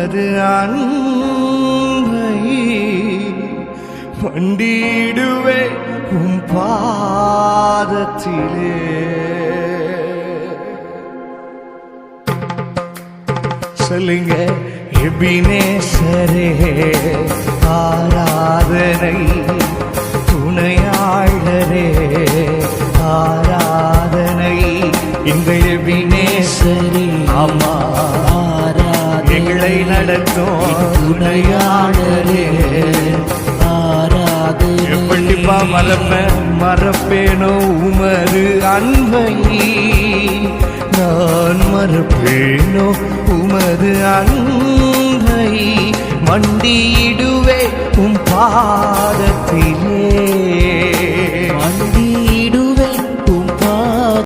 உமது அன்பை மண்டிடுவே உம் பாதத்திலே. சொல்லுங்க, எபினேசரே ஆராதனை, துணையாளரே ஆராதனை, எங்கள் எபினேசரே ஆமா எங்களை நடத்தும் துணையாளரே ஆராதனை. எப்படிப்பா மறப்பேனோ உமது அன்பை, நான் மறப்பேனோ உமது அன்பை, மண்டியிடுவே உம் பாதத்திலே.